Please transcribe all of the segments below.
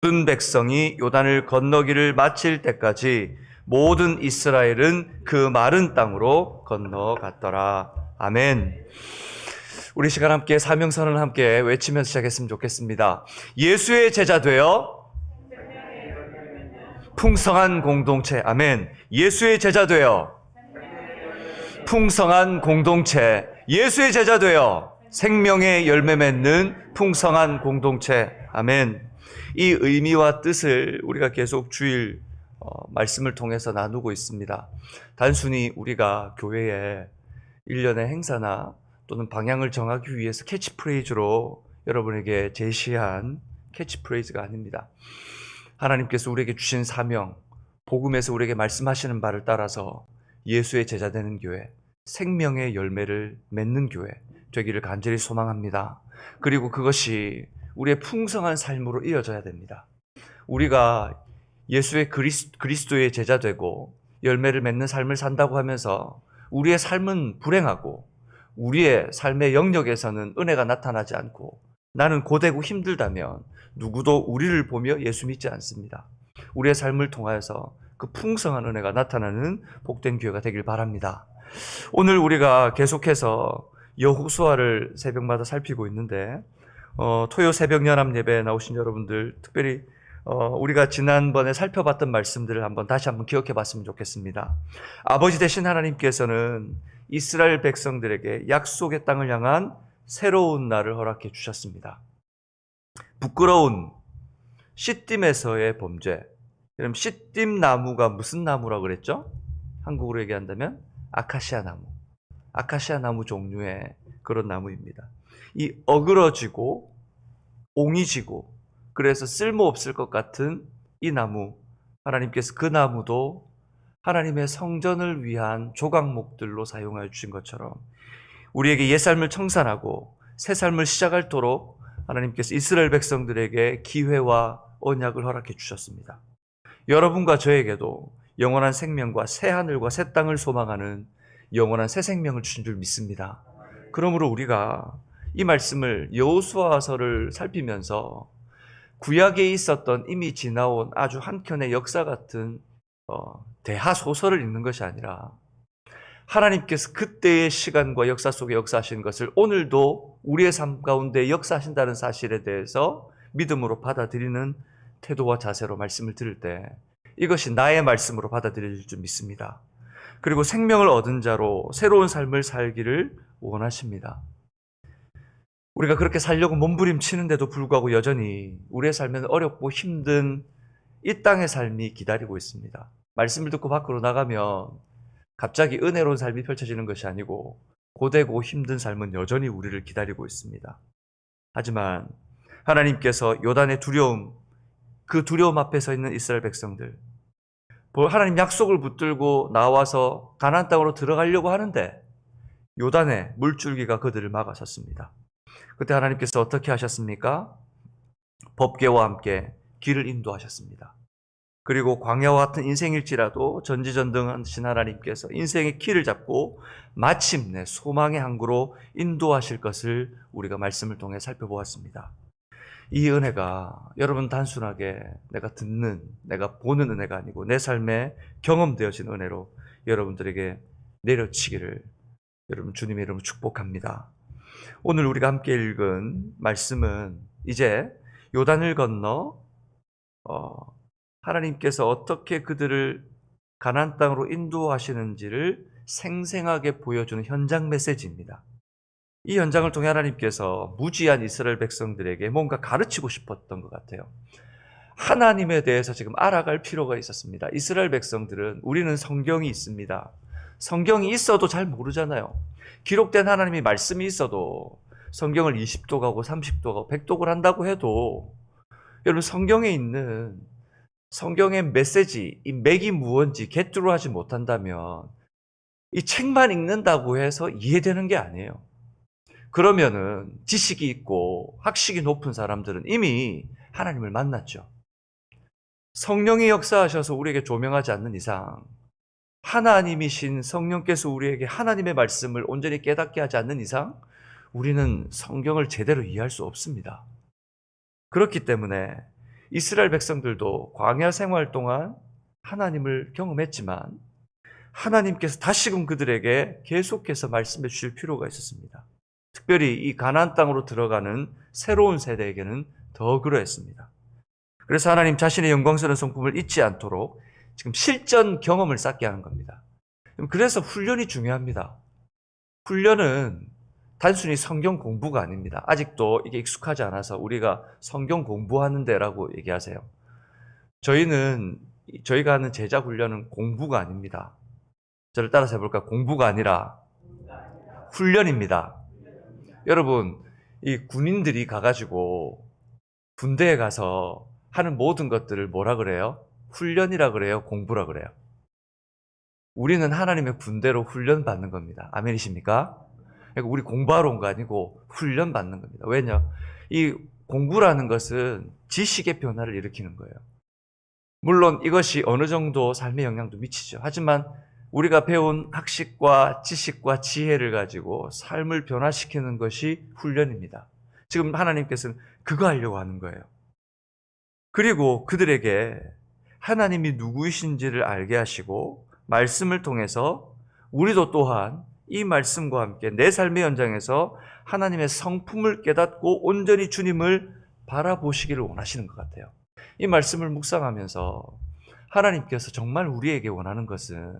모든 백성이 요단을 건너기를 마칠 때까지 모든 이스라엘은 그 마른 땅으로 건너갔더라. 아멘. 우리 시간 함께 사명선언을 함께 외치면서 시작했으면 좋겠습니다. 예수의 제자 되어 풍성한 공동체. 아멘. 예수의 제자 되어 풍성한 공동체. 예수의 제자 되어 생명의 열매 맺는 풍성한 공동체. 아멘. 이 의미와 뜻을 우리가 계속 주일 말씀을 통해서 나누고 있습니다. 단순히 우리가 교회에 일련의 행사나 또는 방향을 정하기 위해서 캐치프레이즈로 여러분에게 제시한 캐치프레이즈가 아닙니다. 하나님께서 우리에게 주신 사명, 복음에서 우리에게 말씀하시는 바를 따라서 예수의 제자 되는 교회, 생명의 열매를 맺는 교회 되기를 간절히 소망합니다. 그리고 그것이 우리의 풍성한 삶으로 이어져야 됩니다. 우리가 예수의 그리스도의 제자 되고 열매를 맺는 삶을 산다고 하면서 우리의 삶은 불행하고 우리의 삶의 영역에서는 은혜가 나타나지 않고 나는 고되고 힘들다면 누구도 우리를 보며 예수 믿지 않습니다. 우리의 삶을 통하여서 그 풍성한 은혜가 나타나는 복된 교회가 되길 바랍니다. 오늘 우리가 계속해서 여호수아를 새벽마다 살피고 있는데 토요 새벽 연합 예배에 나오신 여러분들 특별히 우리가 지난번에 살펴봤던 말씀들을 다시 한번 기억해 봤으면 좋겠습니다. 아버지 되신 하나님께서는 이스라엘 백성들에게 약속의 땅을 향한 새로운 날을 허락해 주셨습니다. 부끄러운 시딤에서의 범죄. 그럼 시딤 나무가 무슨 나무라고 그랬죠? 한국으로 얘기한다면 아카시아 나무. 아카시아 나무 종류의 그런 나무입니다. 이 어그러지고 옹이지고 그래서 쓸모없을 것 같은 이 나무, 하나님께서 그 나무도 하나님의 성전을 위한 조각목들로 사용하여 주신 것처럼 우리에게 옛삶을 청산하고 새삶을 시작할도록 하나님께서 이스라엘 백성들에게 기회와 언약을 허락해 주셨습니다. 여러분과 저에게도 영원한 생명과 새 하늘과 새 땅을 소망하는 영원한 새 생명을 주신 줄 믿습니다. 그러므로 우리가 이 말씀을 여호수아서를 살피면서 구약에 있었던 이미 지나온 아주 한켠의 역사 같은 대하소설을 읽는 것이 아니라 하나님께서 그때의 시간과 역사 속에 역사하신 것을 오늘도 우리의 삶 가운데 역사하신다는 사실에 대해서 믿음으로 받아들이는 태도와 자세로 말씀을 들을 때 이것이 나의 말씀으로 받아들일 줄 믿습니다. 그리고 생명을 얻은 자로 새로운 삶을 살기를 원하십니다. 우리가 그렇게 살려고 몸부림치는데도 불구하고 여전히 우리의 삶에는 어렵고 힘든 이 땅의 삶이 기다리고 있습니다. 말씀을 듣고 밖으로 나가면 갑자기 은혜로운 삶이 펼쳐지는 것이 아니고 고되고 힘든 삶은 여전히 우리를 기다리고 있습니다. 하지만 하나님께서 요단의 두려움, 그 두려움 앞에 서 있는 이스라엘 백성들, 하나님 약속을 붙들고 나와서 가나안 땅으로 들어가려고 하는데 요단의 물줄기가 그들을 막아섰습니다. 그때 하나님께서 어떻게 하셨습니까? 법궤와 함께 길을 인도하셨습니다. 그리고 광야와 같은 인생일지라도 전지전능하신 하나님께서 인생의 키를 잡고 마침내 소망의 항구로 인도하실 것을 우리가 말씀을 통해 살펴보았습니다. 이 은혜가 여러분 단순하게 내가 듣는, 내가 보는 은혜가 아니고 내 삶에 경험되어진 은혜로 여러분들에게 내려치기를 여러분 주님의 이름으로 축복합니다. 오늘 우리가 함께 읽은 말씀은 이제 요단을 건너 하나님께서 어떻게 그들을 가나안 땅으로 인도하시는지를 생생하게 보여주는 현장 메시지입니다. 이 현장을 통해 하나님께서 무지한 이스라엘 백성들에게 뭔가 가르치고 싶었던 것 같아요. 하나님에 대해서 지금 알아갈 필요가 있었습니다. 이스라엘 백성들은 우리는 성경이 있습니다. 성경이 있어도 잘 모르잖아요. 기록된 하나님의 말씀이 있어도 성경을 20독 하고 30독 하고 100독을 한다고 해도 여러분 성경에 있는 성경의 메시지, 이 맥이 무언지 겟투로 하지 못한다면 이 책만 읽는다고 해서 이해되는 게 아니에요. 그러면은 지식이 있고 학식이 높은 사람들은 이미 하나님을 만났죠. 성령이 역사하셔서 우리에게 조명하지 않는 이상 하나님이신 성령께서 우리에게 하나님의 말씀을 온전히 깨닫게 하지 않는 이상 우리는 성경을 제대로 이해할 수 없습니다. 그렇기 때문에 이스라엘 백성들도 광야 생활 동안 하나님을 경험했지만 하나님께서 다시금 그들에게 계속해서 말씀해 주실 필요가 있었습니다. 특별히 이 가나안 땅으로 들어가는 새로운 세대에게는 더 그러했습니다. 그래서 하나님 자신의 영광스러운 성품을 잊지 않도록 지금 실전 경험을 쌓게 하는 겁니다. 그래서 훈련이 중요합니다. 훈련은 단순히 성경 공부가 아닙니다. 아직도 이게 익숙하지 않아서 우리가 성경 공부하는 데라고 얘기하세요. 저희가 하는 제자 훈련은 공부가 아닙니다. 저를 따라서 해볼까요? 공부가 아니라 훈련입니다. 여러분, 이 군인들이 가가지고 군대에 가서 하는 모든 것들을 뭐라 그래요? 훈련이라 그래요? 공부라 그래요? 우리는 하나님의 군대로 훈련 받는 겁니다. 아멘이십니까? 그러니까 우리 공부하러 온 거 아니고 훈련 받는 겁니다. 왜냐? 이 공부라는 것은 지식의 변화를 일으키는 거예요. 물론 이것이 어느 정도 삶에 영향도 미치죠. 하지만 우리가 배운 학식과 지식과 지혜를 가지고 삶을 변화시키는 것이 훈련입니다. 지금 하나님께서는 그거 하려고 하는 거예요. 그리고 그들에게 하나님이 누구이신지를 알게 하시고 말씀을 통해서 우리도 또한 이 말씀과 함께 내 삶의 현장에서 하나님의 성품을 깨닫고 온전히 주님을 바라보시기를 원하시는 것 같아요. 이 말씀을 묵상하면서 하나님께서 정말 우리에게 원하는 것은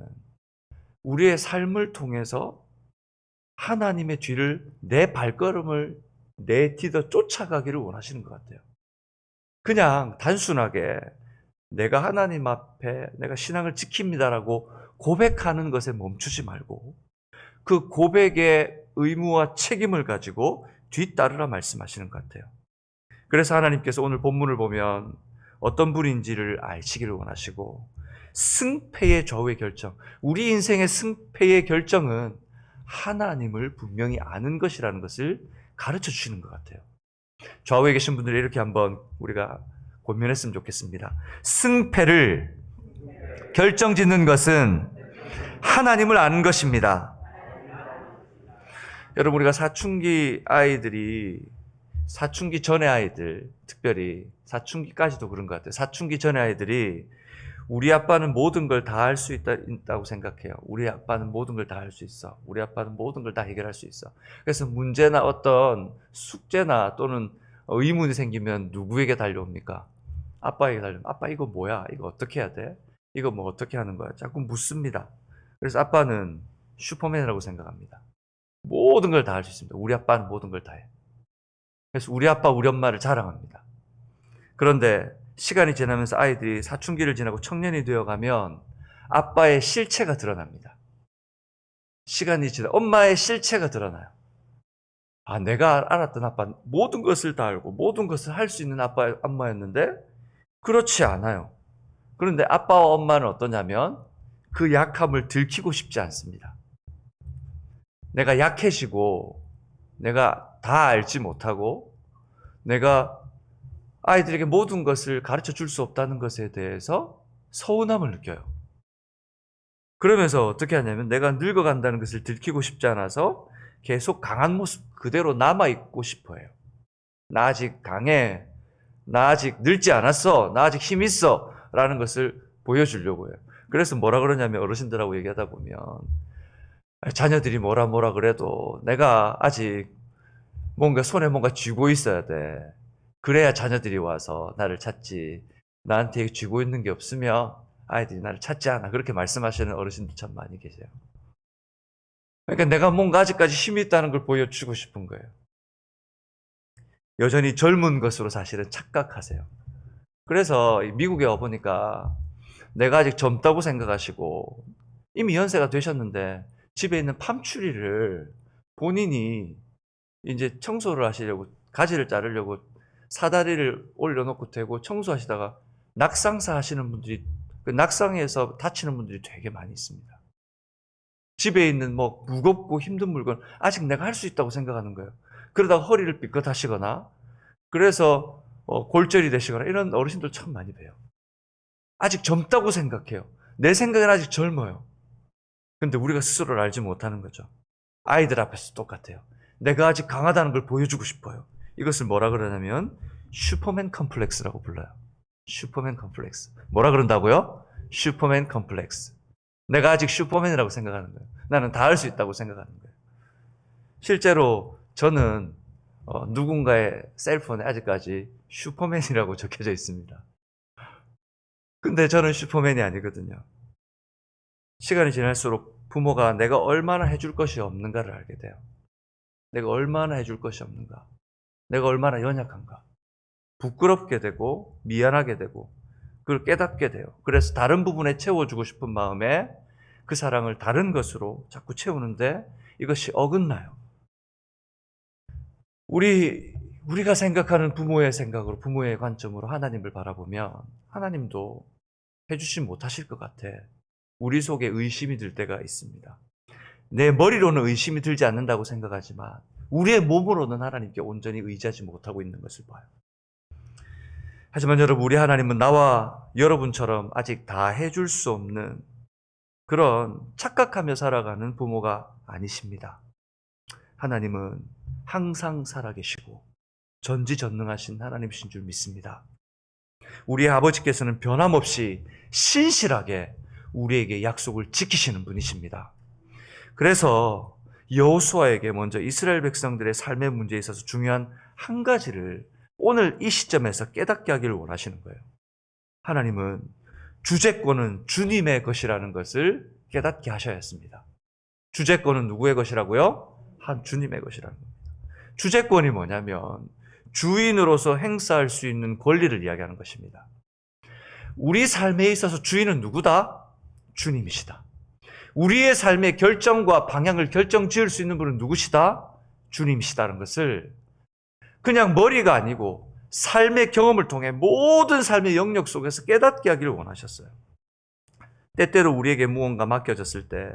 우리의 삶을 통해서 하나님의 뒤를 내 발걸음을 내디뎌 쫓아가기를 원하시는 것 같아요. 그냥 단순하게 내가 하나님 앞에 내가 신앙을 지킵니다라고 고백하는 것에 멈추지 말고 그 고백의 의무와 책임을 가지고 뒤따르라 말씀하시는 것 같아요. 그래서 하나님께서 오늘 본문을 보면 어떤 분인지를 아시기를 원하시고 승패의 좌우의 결정, 우리 인생의 승패의 결정은 하나님을 분명히 아는 것이라는 것을 가르쳐 주시는 것 같아요. 좌우에 계신 분들이 이렇게 한번 우리가 고민했으면 좋겠습니다. 승패를 결정짓는 것은 하나님을 아는 것입니다. 여러분, 우리가 사춘기 전의 아이들, 특별히 사춘기까지도 그런 것 같아요. 사춘기 전의 아이들이 우리 아빠는 모든 걸 다 할 수 있다고 생각해요. 우리 아빠는 모든 걸 다 할 수 있어. 우리 아빠는 모든 걸 다 해결할 수 있어. 그래서 문제나 어떤 숙제나 또는 의문이 생기면 누구에게 달려옵니까? 아빠에게 달려옵니다. 아빠 이거 뭐야? 이거 어떻게 해야 돼? 이거 뭐 어떻게 하는 거야? 자꾸 묻습니다. 그래서 아빠는 슈퍼맨이라고 생각합니다. 모든 걸 다 할 수 있습니다. 우리 아빠는 모든 걸 다 해. 그래서 우리 아빠, 우리 엄마를 자랑합니다. 그런데 시간이 지나면서 아이들이 사춘기를 지나고 청년이 되어가면 아빠의 실체가 드러납니다. 시간이 지나 엄마의 실체가 드러나요. 아, 내가 알았던 아빠는 모든 것을 다 알고 모든 것을 할 수 있는 아빠, 엄마였는데 그렇지 않아요. 그런데 아빠와 엄마는 어떠냐면 그 약함을 들키고 싶지 않습니다. 내가 약해지고 내가 다 알지 못하고 내가 아이들에게 모든 것을 가르쳐 줄 수 없다는 것에 대해서 서운함을 느껴요. 그러면서 어떻게 하냐면 내가 늙어간다는 것을 들키고 싶지 않아서 계속 강한 모습 그대로 남아있고 싶어해요. 나 아직 강해. 나 아직 늙지 않았어. 나 아직 힘 있어. 라는 것을 보여주려고 해요. 그래서 뭐라 그러냐면 어르신들하고 얘기하다 보면 자녀들이 뭐라 그래도 내가 아직 뭔가 손에 뭔가 쥐고 있어야 돼. 그래야 자녀들이 와서 나를 찾지. 나한테 쥐고 있는 게 없으면 아이들이 나를 찾지 않아. 그렇게 말씀하시는 어르신들 참 많이 계세요. 그러니까 내가 뭔가 아직까지 힘이 있다는 걸 보여주고 싶은 거예요. 여전히 젊은 것으로 사실은 착각하세요. 그래서 미국에 와보니까 내가 아직 젊다고 생각하시고 이미 연세가 되셨는데 집에 있는 팜추리를 본인이 이제 청소를 하시려고 가지를 자르려고 사다리를 올려놓고 대고 청소하시다가 낙상사 하시는 분들이 그 낙상에서 다치는 분들이 되게 많이 있습니다. 집에 있는 뭐 무겁고 힘든 물건 아직 내가 할 수 있다고 생각하는 거예요. 그러다가 허리를 삐끗하시거나 그래서 골절이 되시거나 이런 어르신들 참 많이 봬요. 아직 젊다고 생각해요. 내 생각엔 아직 젊어요. 근데 우리가 스스로를 알지 못하는 거죠. 아이들 앞에서 똑같아요. 내가 아직 강하다는 걸 보여주고 싶어요. 이것을 뭐라 그러냐면 슈퍼맨 컴플렉스라고 불러요. 슈퍼맨 컴플렉스. 뭐라 그런다고요? 슈퍼맨 컴플렉스. 내가 아직 슈퍼맨이라고 생각하는 거예요. 나는 다 할 수 있다고 생각하는 거예요. 실제로 저는 누군가의 셀폰에 아직까지 슈퍼맨이라고 적혀져 있습니다. 근데 저는 슈퍼맨이 아니거든요. 시간이 지날수록 부모가 내가 얼마나 해줄 것이 없는가를 알게 돼요. 내가 얼마나 해줄 것이 없는가. 내가 얼마나 연약한가. 부끄럽게 되고 미안하게 되고 그걸 깨닫게 돼요. 그래서 다른 부분에 채워주고 싶은 마음에 그 사랑을 다른 것으로 자꾸 채우는데 이것이 어긋나요. 우리가 생각하는 부모의 생각으로, 부모의 관점으로 하나님을 바라보면 하나님도 해주지 못하실 것 같아. 우리 속에 의심이 들 때가 있습니다. 내 머리로는 의심이 들지 않는다고 생각하지만 우리의 몸으로는 하나님께 온전히 의지하지 못하고 있는 것을 봐요. 하지만 여러분, 우리 하나님은 나와 여러분처럼 아직 다 해줄 수 없는 그런 착각하며 살아가는 부모가 아니십니다. 하나님은 항상 살아계시고 전지전능하신 하나님이신 줄 믿습니다. 우리의 아버지께서는 변함없이 신실하게 우리에게 약속을 지키시는 분이십니다. 그래서 여호수아에게 먼저 이스라엘 백성들의 삶의 문제에 있어서 중요한 한 가지를 오늘 이 시점에서 깨닫게 하기를 원하시는 거예요. 하나님은 주재권은 주님의 것이라는 것을 깨닫게 하셔야 했습니다. 주재권은 누구의 것이라고요? 한 주님의 것이라는 겁니다. 주재권이 뭐냐면 주인으로서 행사할 수 있는 권리를 이야기하는 것입니다. 우리 삶에 있어서 주인은 누구다? 주님이시다. 우리의 삶의 결정과 방향을 결정지을 수 있는 분은 누구시다? 주님이시다는 것을 그냥 머리가 아니고 삶의 경험을 통해 모든 삶의 영역 속에서 깨닫게 하기를 원하셨어요. 때때로 우리에게 무언가 맡겨졌을 때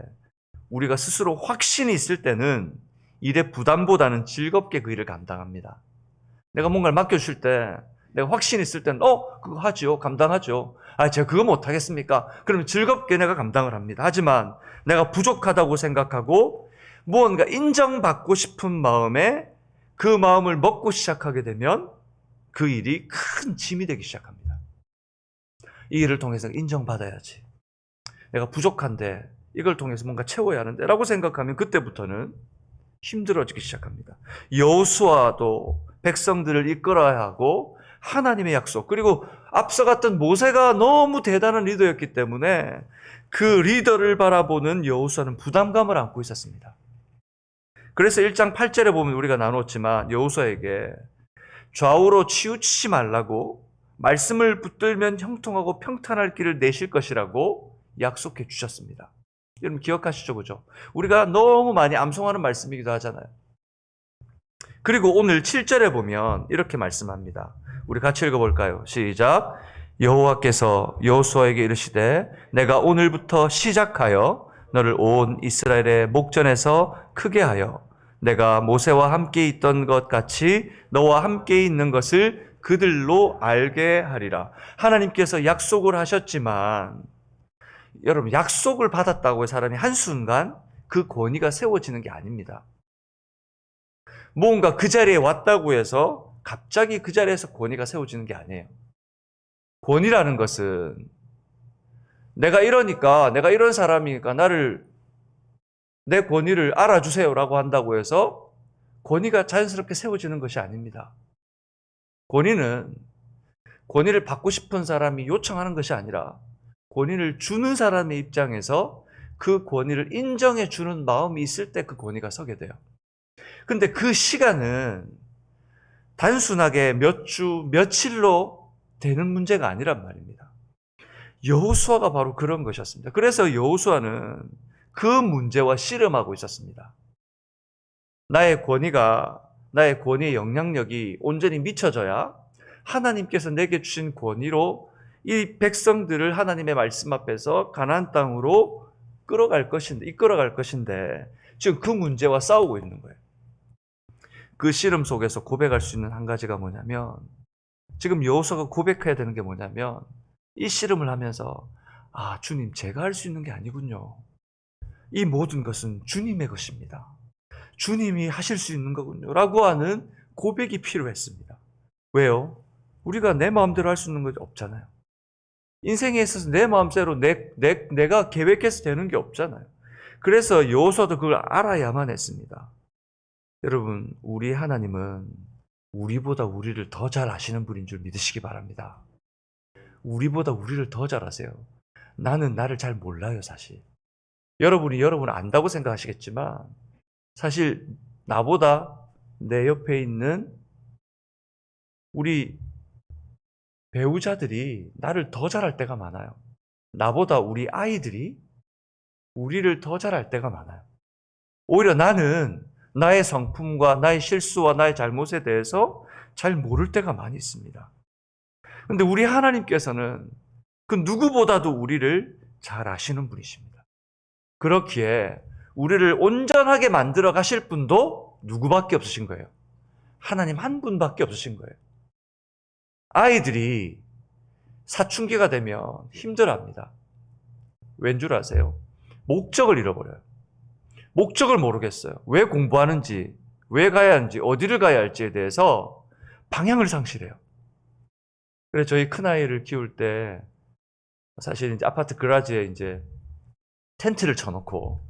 우리가 스스로 확신이 있을 때는 일의 부담보다는 즐겁게 그 일을 감당합니다. 내가 뭔가를 맡겨주실 때 내가 확신이 있을 때는 그거 하죠. 감당하죠. 제가 그거 못하겠습니까? 그러면 즐겁게 내가 감당을 합니다. 하지만 내가 부족하다고 생각하고 무언가 인정받고 싶은 마음에 그 마음을 먹고 시작하게 되면 그 일이 큰 짐이 되기 시작합니다. 이 일을 통해서 인정받아야지. 내가 부족한데 이걸 통해서 뭔가 채워야 하는데 라고 생각하면 그때부터는 힘들어지기 시작합니다. 여호수아도 백성들을 이끌어야 하고 하나님의 약속, 그리고 앞서갔던 모세가 너무 대단한 리더였기 때문에 그 리더를 바라보는 여호수아는 부담감을 안고 있었습니다. 그래서 1장 8절에 보면 우리가 나눴지만 여호수아에게 좌우로 치우치지 말라고 말씀을 붙들면 형통하고 평탄할 길을 내실 것이라고 약속해 주셨습니다. 여러분 기억하시죠? 그죠? 우리가 너무 많이 암송하는 말씀이기도 하잖아요. 그리고 오늘 7절에 보면 이렇게 말씀합니다. 우리 같이 읽어볼까요? 시작. 여호와께서 여호수아에게 이르시되 내가 오늘부터 시작하여 너를 온 이스라엘의 목전에서 크게 하여 내가 모세와 함께 있던 것 같이 너와 함께 있는 것을 그들로 알게 하리라. 하나님께서 약속을 하셨지만 여러분 약속을 받았다고 해서 사람이 한순간 그 권위가 세워지는 게 아닙니다. 뭔가 그 자리에 왔다고 해서 갑자기 그 자리에서 권위가 세워지는 게 아니에요. 권위라는 것은 내가 이러니까, 내가 이런 사람이니까 내 권위를 알아주세요라고 한다고 해서 권위가 자연스럽게 세워지는 것이 아닙니다. 권위는 권위를 받고 싶은 사람이 요청하는 것이 아니라 권위를 주는 사람의 입장에서 그 권위를 인정해 주는 마음이 있을 때 그 권위가 서게 돼요. 근데 그 시간은 단순하게 몇 주, 며칠로 되는 문제가 아니란 말입니다. 여호수아가 바로 그런 것이었습니다. 그래서 여호수아는 그 문제와 씨름하고 있었습니다. 나의 권위의 영향력이 온전히 미쳐져야 하나님께서 내게 주신 권위로 이 백성들을 하나님의 말씀 앞에서 가나안 땅으로 이끌어갈 것인데 지금 그 문제와 싸우고 있는 거예요. 그 씨름 속에서 고백할 수 있는 한 가지가 뭐냐면 지금 여호수아가 고백해야 되는 게 뭐냐면 이 씨름을 하면서 주님 제가 할 수 있는 게 아니군요. 이 모든 것은 주님의 것입니다. 주님이 하실 수 있는 거군요. 라고 하는 고백이 필요했습니다. 왜요? 우리가 내 마음대로 할 수 있는 것이 없잖아요. 인생에 있어서 내 마음대로 내가 계획해서 되는 게 없잖아요. 그래서 여호수아도 그걸 알아야만 했습니다. 여러분, 우리 하나님은 우리보다 우리를 더 잘 아시는 분인 줄 믿으시기 바랍니다. 우리보다 우리를 더 잘 아세요. 나는 나를 잘 몰라요, 사실. 여러분이 여러분을 안다고 생각하시겠지만 사실 나보다 내 옆에 있는 우리 배우자들이 나를 더 잘할 때가 많아요. 나보다 우리 아이들이 우리를 더 잘할 때가 많아요. 오히려 나는 나의 성품과 나의 실수와 나의 잘못에 대해서 잘 모를 때가 많이 있습니다. 그런데 우리 하나님께서는 그 누구보다도 우리를 잘 아시는 분이십니다. 그렇기에 우리를 온전하게 만들어 가실 분도 누구밖에 없으신 거예요. 하나님 한 분밖에 없으신 거예요. 아이들이 사춘기가 되면 힘들어합니다. 왠 줄 아세요? 목적을 잃어버려요. 목적을 모르겠어요. 왜 공부하는지, 왜 가야 하는지, 어디를 가야 할지에 대해서 방향을 상실해요. 그래서 저희 큰아이를 키울 때 사실 이제 아파트 그라지에 이제 텐트를 쳐놓고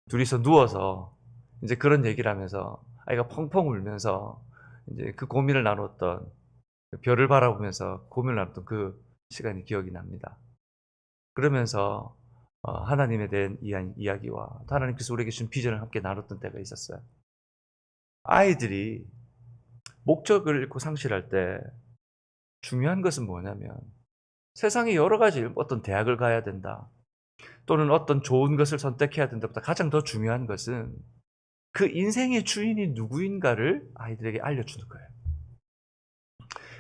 둘이서 누워서 이제 그런 얘기를 하면서 아이가 펑펑 울면서 이제 그 고민을 나눴던, 별을 바라보면서 고민을 나눴던 그 시간이 기억이 납니다. 그러면서 하나님에 대한 이야기와 하나님께서 우리에게 주신 비전을 함께 나눴던 때가 있었어요. 아이들이 목적을 잃고 상실할 때 중요한 것은 뭐냐면 세상에 여러 가지, 어떤 대학을 가야 된다 또는 어떤 좋은 것을 선택해야 된다보다 가장 더 중요한 것은 그 인생의 주인이 누구인가를 아이들에게 알려주는 거예요.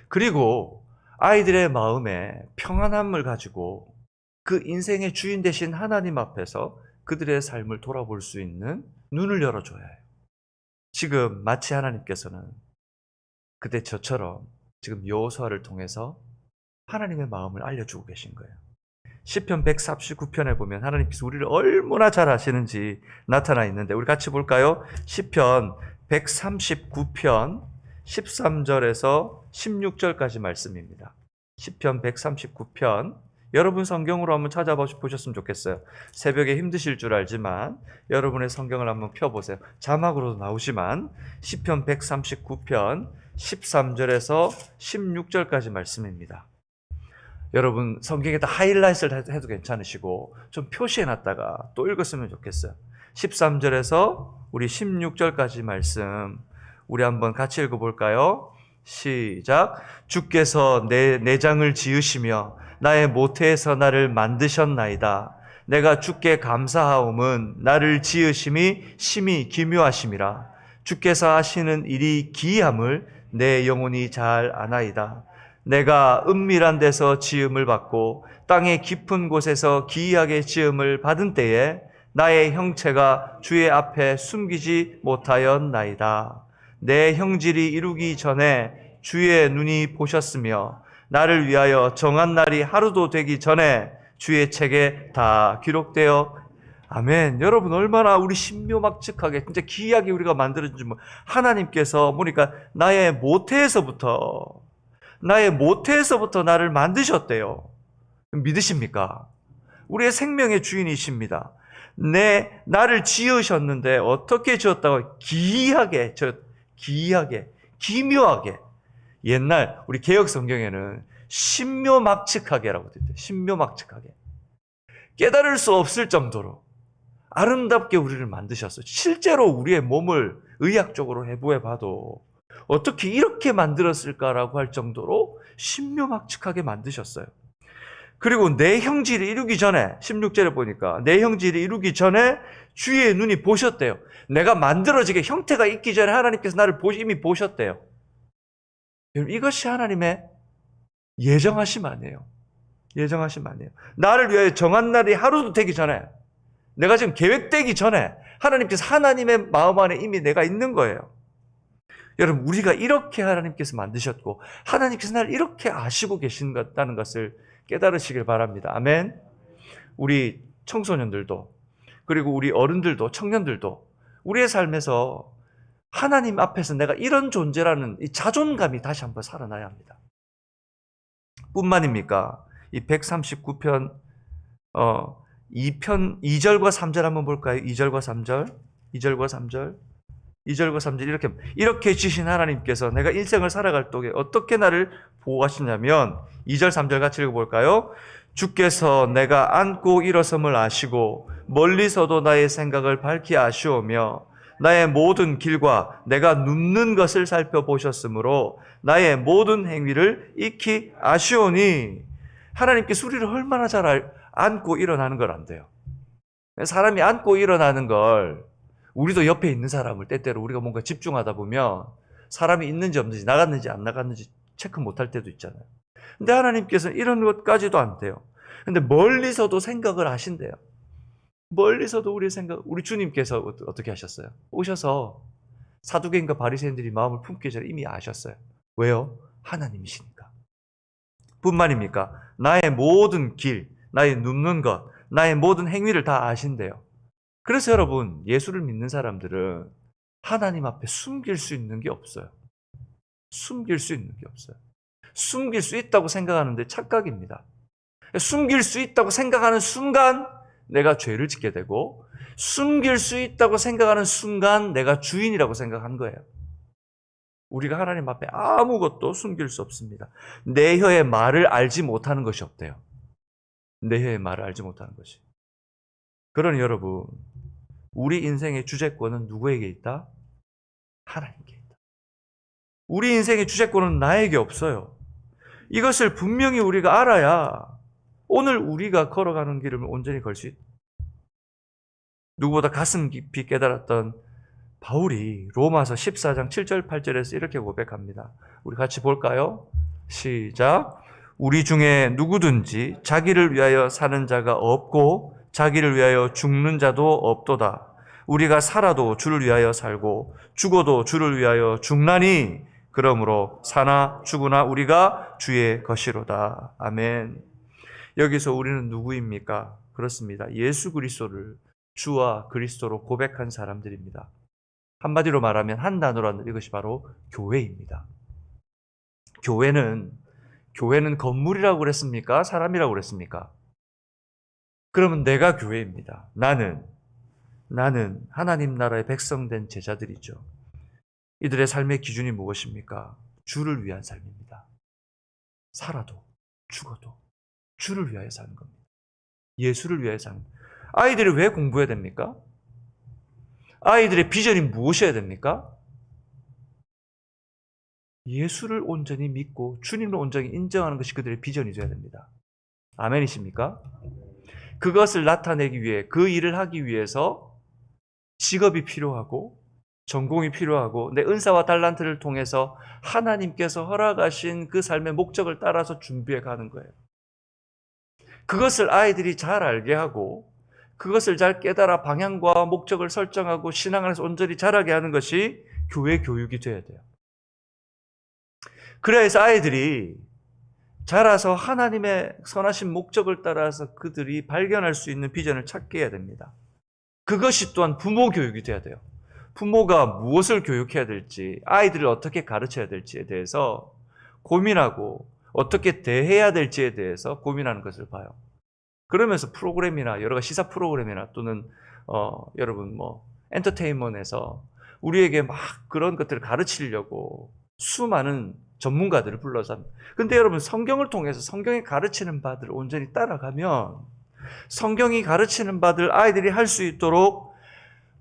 그리고 아이들의 마음에 평안함을 가지고 그 인생의 주인 되신 하나님 앞에서 그들의 삶을 돌아볼 수 있는 눈을 열어줘야 해요. 지금 마치 하나님께서는 그때 저처럼 지금 여호수아를 통해서 하나님의 마음을 알려주고 계신 거예요. 시편 139편에 보면 하나님께서 우리를 얼마나 잘 아시는지 나타나 있는데 우리 같이 볼까요? 시편 139편 13절에서 16절까지 말씀입니다. 시편 139편, 여러분 성경으로 한번 찾아보셨으면 좋겠어요. 새벽에 힘드실 줄 알지만 여러분의 성경을 한번 펴보세요. 자막으로도 나오지만 시편 139편 13절에서 16절까지 말씀입니다. 여러분 성경에다 하이라이트를 해도 괜찮으시고 좀 표시해놨다가 또 읽었으면 좋겠어요. 13절에서 우리 16절까지 말씀 우리 한번 같이 읽어볼까요? 시작. 주께서 내 내장을 지으시며 나의 모태에서 나를 만드셨나이다. 내가 주께 감사하옴은 나를 지으심이 심히 기묘하심이라. 주께서 하시는 일이 기이함을 내 영혼이 잘 아나이다. 내가 은밀한 데서 지음을 받고 땅의 깊은 곳에서 기이하게 지음을 받은 때에 나의 형체가 주의 앞에 숨기지 못하였나이다. 내 형질이 이루기 전에 주의 눈이 보셨으며 나를 위하여 정한 날이 하루도 되기 전에 주의 책에 다 기록되어. 아멘. 여러분 얼마나 우리 신묘막측하게 진짜 기이하게 우리가 만들어진지 하나님께서 보니까 나의 모태에서부터 나를 만드셨대요. 믿으십니까? 우리의 생명의 주인이십니다. 나를 지으셨는데 어떻게 지었다고? 기이하게, 기묘하게. 옛날 우리 개역 성경에는 신묘막측하게라고 되어 있대요. 신묘막측하게. 깨달을 수 없을 정도로 아름답게 우리를 만드셨어요. 실제로 우리의 몸을 의학적으로 해부해 봐도 어떻게 이렇게 만들었을까라고 할 정도로 신묘막측하게 만드셨어요. 그리고 내 형질이 이루기 전에 16절에 보니까 내 형질이 이루기 전에 주의 눈이 보셨대요. 내가 만들어지게 형태가 있기 전에 하나님께서 나를 이미 보셨대요. 여러분 이것이 하나님의 예정하심 아니에요. 예정하심 아니에요. 나를 위하여 정한 날이 하루도 되기 전에, 내가 지금 계획되기 전에 하나님께서 하나님의 마음 안에 이미 내가 있는 거예요. 여러분 우리가 이렇게 하나님께서 만드셨고 하나님께서 나를 이렇게 아시고 계신다는 것을 깨달으시길 바랍니다. 아멘. 우리 청소년들도 그리고 우리 어른들도 청년들도 우리의 삶에서 하나님 앞에서 내가 이런 존재라는 이 자존감이 다시 한번 살아나야 합니다. 뿐만입니까? 이 139편 2절과 3절 한번 볼까요? 2절과 3절. 2절과 3절. 2절과 3절 이렇게 주신 하나님께서 내가 인생을 살아갈 동에 어떻게 나를 보호하시냐면 2절 3절 같이 읽어볼까요? 주께서 내가 앉고 일어섬을 아시고 멀리서도 나의 생각을 밝히 아시오며 나의 모든 길과 내가 눕는 것을 살펴보셨으므로 나의 모든 행위를 익히 아시오니. 하나님께서 우리를 얼마나 잘 앉고 일어나는 걸 안돼요. 사람이 앉고 일어나는 걸 우리도 옆에 있는 사람을 때때로 우리가 뭔가 집중하다 보면 사람이 있는지 없는지 나갔는지 안 나갔는지 체크 못할 때도 있잖아요. 근데 하나님께서는 이런 것까지도 안 돼요. 근데 멀리서도 생각을 하신대요. 멀리서도 우리 주님께서 어떻게 하셨어요? 오셔서 사두개인과 바리새인들이 마음을 품기 전에 이미 아셨어요. 왜요? 하나님이시니까. 뿐만입니까? 나의 모든 길, 나의 눕는 것, 나의 모든 행위를 다 아신대요. 그래서 여러분, 예수를 믿는 사람들은 하나님 앞에 숨길 수 있는 게 없어요. 숨길 수 있는 게 없어요. 숨길 수 있다고 생각하는데 착각입니다. 숨길 수 있다고 생각하는 순간 내가 죄를 짓게 되고, 숨길 수 있다고 생각하는 순간 내가 주인이라고 생각한 거예요. 우리가 하나님 앞에 아무것도 숨길 수 없습니다. 내 혀의 말을 알지 못하는 것이 없대요. 내 혀의 말을 알지 못하는 것이. 그러니 여러분, 우리 인생의 주재권은 누구에게 있다? 하나님께 있다. 우리 인생의 주재권은 나에게 없어요. 이것을 분명히 우리가 알아야 오늘 우리가 걸어가는 길을 온전히 걸 수 있다. 누구보다 가슴 깊이 깨달았던 바울이 로마서 14장 7절 8절에서 이렇게 고백합니다. 우리 같이 볼까요? 시작. 우리 중에 누구든지 자기를 위하여 사는 자가 없고 자기를 위하여 죽는 자도 없도다. 우리가 살아도 주를 위하여 살고 죽어도 주를 위하여 죽나니 그러므로 사나 죽으나 우리가 주의 것이로다. 아멘. 여기서 우리는 누구입니까? 그렇습니다. 예수 그리스도를 주와 그리스도로 고백한 사람들입니다. 한마디로 말하면 한 단어로 하면 이것이 바로 교회입니다. 교회는 건물이라고 그랬습니까? 사람이라고 그랬습니까? 그러면 내가 교회입니다. 나는 하나님 나라의 백성된 제자들이죠. 이들의 삶의 기준이 무엇입니까? 주를 위한 삶입니다. 살아도 죽어도 주를 위하여 사는 겁니다. 예수를 위하여 사는 겁니다. 아이들이 왜 공부해야 됩니까? 아이들의 비전이 무엇이어야 됩니까? 예수를 온전히 믿고 주님을 온전히 인정하는 것이 그들의 비전이 되어야 됩니다. 아멘이십니까? 그것을 나타내기 위해, 그 일을 하기 위해서 직업이 필요하고 전공이 필요하고 내 은사와 달란트를 통해서 하나님께서 허락하신 그 삶의 목적을 따라서 준비해 가는 거예요. 그것을 아이들이 잘 알게 하고 그것을 잘 깨달아 방향과 목적을 설정하고 신앙 안에서 온전히 자라게 하는 것이 교회 교육이 되어야 돼요. 그래야 해서 아이들이 자라서 하나님의 선하신 목적을 따라서 그들이 발견할 수 있는 비전을 찾게 해야 됩니다. 그것이 또한 부모 교육이 돼야 돼요. 부모가 무엇을 교육해야 될지, 아이들을 어떻게 가르쳐야 될지에 대해서 고민하고 어떻게 대해야 될지에 대해서 고민하는 것을 봐요. 그러면서 프로그램이나 여러 가지 시사 프로그램이나 또는 여러분 엔터테인먼트에서 우리에게 막 그런 것들을 가르치려고 수많은 전문가들을 불러서 합니다. 근데 여러분, 성경을 통해서 성경이 가르치는 바들을 온전히 따라가면 성경이 가르치는 바들 아이들이 할 수 있도록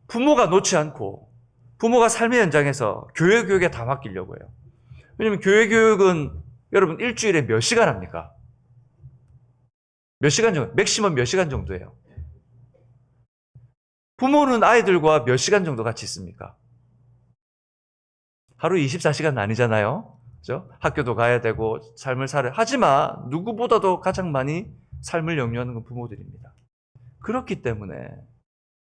부모가 놓지 않고 부모가 삶의 현장에서 교회 교육에 다 맡기려고 해요. 왜냐하면 교회 교육은 여러분 일주일에 몇 시간 합니까? 몇 시간 정도? 맥시멈 몇 시간 정도예요? 부모는 아이들과 몇 시간 정도 같이 있습니까? 하루 24시간 아니잖아요. 그죠? 학교도 가야 되고 삶을 살아야 하지만 누구보다도 가장 많이 삶을 영위하는 건 부모들입니다. 그렇기 때문에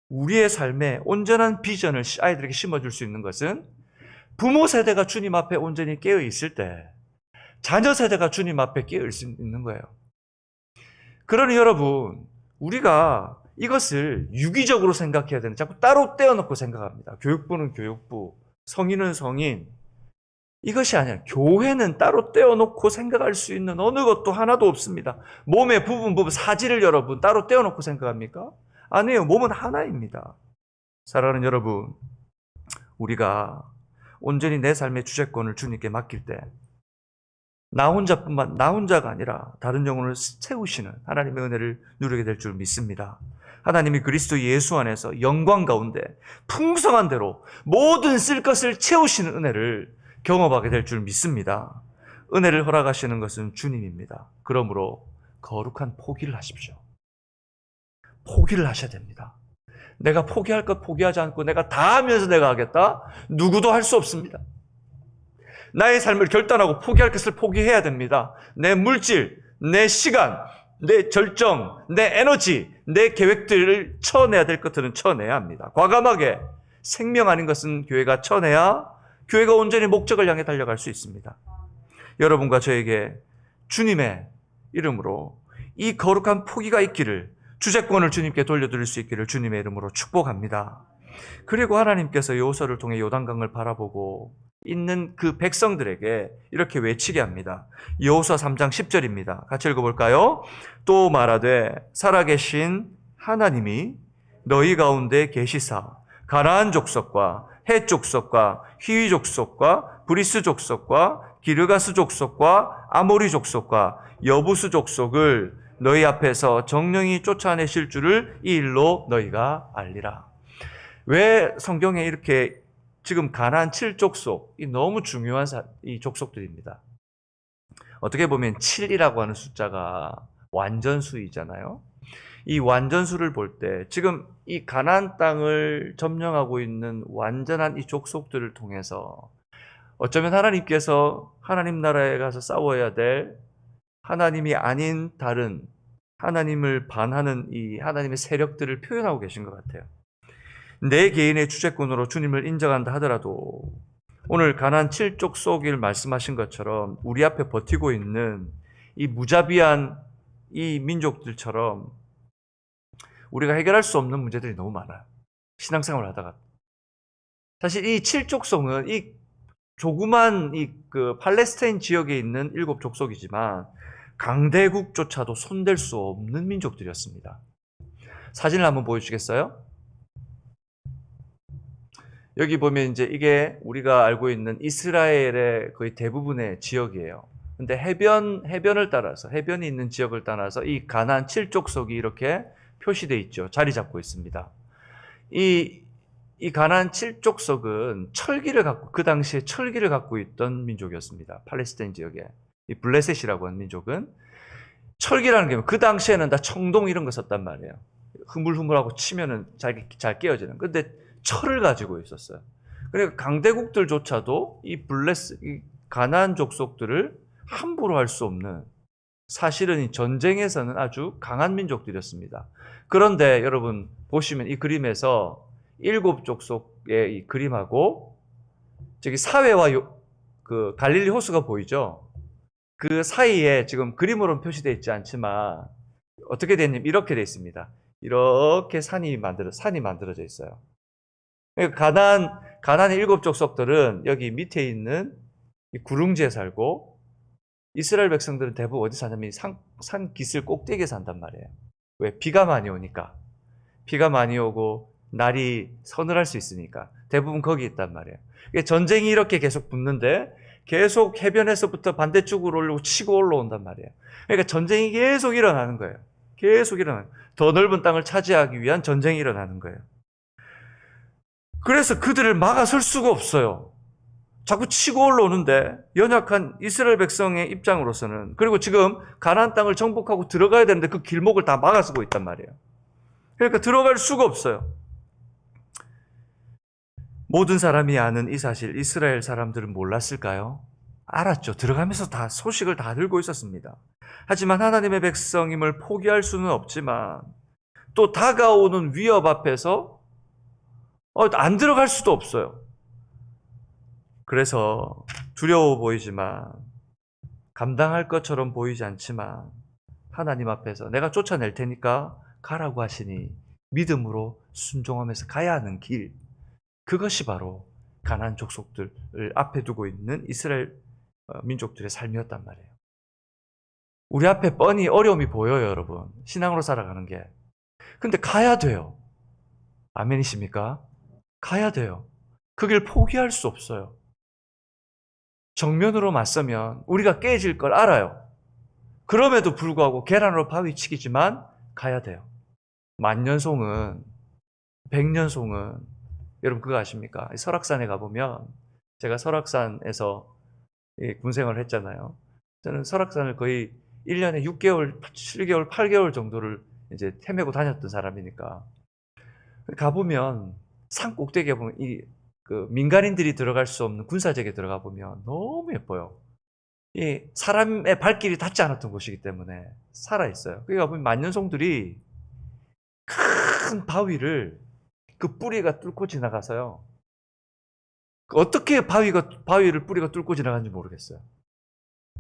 우리의 삶에 온전한 비전을 아이들에게 심어줄 수 있는 것은 부모 세대가 주님 앞에 온전히 깨어 있을 때 자녀 세대가 주님 앞에 깨어 있을 수 있는 거예요. 그러니 여러분, 우리가 이것을 유기적으로 생각해야 되는, 자꾸 따로 떼어놓고 생각합니다. 교육부는 교육부, 성인은 성인, 이것이 아니라 교회는 따로 떼어놓고 생각할 수 있는 어느 것도 하나도 없습니다. 몸의 부분 사지를 여러분 따로 떼어놓고 생각합니까? 아니에요. 몸은 하나입니다. 사랑하는 여러분, 우리가 온전히 내 삶의 주재권을 주님께 맡길 때 나 혼자가 아니라 다른 영혼을 채우시는 하나님의 은혜를 누리게 될 줄 믿습니다. 하나님이 그리스도 예수 안에서 영광 가운데 풍성한 대로 모든 쓸 것을 채우시는 은혜를 경험하게 될 줄 믿습니다. 은혜를 허락하시는 것은 주님입니다. 그러므로 거룩한 포기를 하십시오. 포기를 하셔야 됩니다. 내가 포기할 것 포기하지 않고 내가 다 하면서 내가 하겠다? 누구도 할 수 없습니다. 나의 삶을 결단하고 포기할 것을 포기해야 됩니다. 내 물질, 내 시간, 내 절정, 내 에너지, 내 계획들을 쳐내야 될 것들은 쳐내야 합니다. 과감하게 생명 아닌 것은 교회가 쳐내야 교회가 온전히 목적을 향해 달려갈 수 있습니다. 여러분과 저에게 주님의 이름으로 이 거룩한 포기가 있기를, 주재권을 주님께 돌려드릴 수 있기를 주님의 이름으로 축복합니다. 그리고 하나님께서 여호수아를 통해 요단강을 바라보고 있는 그 백성들에게 이렇게 외치게 합니다. 여호수아 3장 10절입니다. 같이 읽어볼까요? 또 말하되 살아계신 하나님이 너희 가운데 계시사 가나안 족속과 헷 족속과 히위 족속과 브리스 족속과 기르가스 족속과 아모리 족속과 여부스 족속을 너희 앞에서 정령이 쫓아내실 줄을 이 일로 너희가 알리라. 왜 성경에 이렇게 지금 가나안 7족속, 이 너무 중요한 이 족속들입니다. 어떻게 보면 7이라고 하는 숫자가 완전수이잖아요. 이 완전수를 볼 때 지금 이 가나안 땅을 점령하고 있는 완전한 이 족속들을 통해서 어쩌면 하나님께서 하나님 나라에 가서 싸워야 될 하나님이 아닌 다른 하나님을 반하는 이 하나님의 세력들을 표현하고 계신 것 같아요. 내 개인의 주재권으로 주님을 인정한다 하더라도 오늘 가나안 7족속을 말씀하신 것처럼 우리 앞에 버티고 있는 이 무자비한 이 민족들처럼 우리가 해결할 수 없는 문제들이 너무 많아요. 신앙생활을 하다가. 사실 이 7족속은 이 조그만 그 팔레스타인 지역에 있는 7족속이지만 강대국조차도 손댈 수 없는 민족들이었습니다. 사진을 한번 보여주시겠어요? 여기 보면 이제 이게 우리가 알고 있는 이스라엘의 거의 대부분의 지역이에요. 근데 해변을 따라서, 해변이 있는 지역을 따라서 이 가나안 7족속이 이렇게 표시되어 있죠. 자리 잡고 있습니다. 이 가나안 7족속은 그 당시에 철기를 갖고 있던 민족이었습니다. 팔레스타인 지역에. 이 블레셋이라고 하는 민족은 철기라는 게 그 당시에는 다 청동 이런 거 썼단 말이에요. 흐물흐물하고 치면은 잘 깨어지는. 근데 철을 가지고 있었어요. 그러니까 강대국들조차도 이 가나안 족속들을 함부로 할 수 없는, 사실은 이 전쟁에서는 아주 강한 민족들이었습니다. 그런데 여러분 보시면 이 그림에서 7족속의 이 그림하고 저기 사회와 그 갈릴리 호수가 보이죠? 그 사이에 지금 그림으로는 표시되어 있지 않지만 어떻게 됐냐면 이렇게 되어 있습니다. 이렇게 산이 만들어져 있어요. 가나안의 7족속들은 여기 밑에 있는 이 구릉지에 살고 이스라엘 백성들은 대부분 어디 사냐면 산 기슭 꼭대기에 산단 말이에요. 왜? 비가 많이 오니까. 비가 많이 오고 날이 서늘할 수 있으니까 대부분 거기 있단 말이에요. 전쟁이 이렇게 계속 붙는데 계속 해변에서부터 반대쪽으로 치고 올라온단 말이에요. 그러니까 전쟁이 계속 일어나는 거예요. 계속 일어나는 거예요. 더 넓은 땅을 차지하기 위한 전쟁이 일어나는 거예요. 그래서 그들을 막아설 수가 없어요. 자꾸 치고 올라오는데 연약한 이스라엘 백성의 입장으로서는, 그리고 지금 가나안 땅을 정복하고 들어가야 되는데 그 길목을 다 막아서고 있단 말이에요. 그러니까 들어갈 수가 없어요. 모든 사람이 아는 이 사실 이스라엘 사람들은 몰랐을까요? 알았죠. 들어가면서 다 소식을 다 들고 있었습니다. 하지만 하나님의 백성임을 포기할 수는 없지만 또 다가오는 위협 앞에서 안 들어갈 수도 없어요. 그래서 두려워 보이지만, 감당할 것처럼 보이지 않지만 하나님 앞에서 내가 쫓아낼 테니까 가라고 하시니 믿음으로 순종하면서 가야 하는 길, 그것이 바로 가나안 족속들을 앞에 두고 있는 이스라엘 민족들의 삶이었단 말이에요. 우리 앞에 뻔히 어려움이 보여요, 여러분. 신앙으로 살아가는 게. 근데 가야 돼요. 아멘이십니까? 가야 돼요. 그 길 포기할 수 없어요. 정면으로 맞서면 우리가 깨질 걸 알아요. 그럼에도 불구하고 계란으로 바위 치기지만 가야 돼요. 만년송은, 백년송은, 여러분 그거 아십니까? 설악산에 가보면, 제가 설악산에서 군생활을 했잖아요. 저는 설악산을 거의 1년에 6개월, 7개월, 8개월 정도를 이제 헤매고 다녔던 사람이니까. 가보면, 산 꼭대기에 보면, 그 민간인들이 들어갈 수 없는 군사적에 들어가 보면 너무 예뻐요. 이 사람의 발길이 닿지 않았던 곳이기 때문에 살아있어요. 거기 가보면 만년송들이 큰 바위를 그 뿌리가 뚫고 지나가서요. 어떻게 바위를 뿌리가 뚫고 지나가는지 모르겠어요.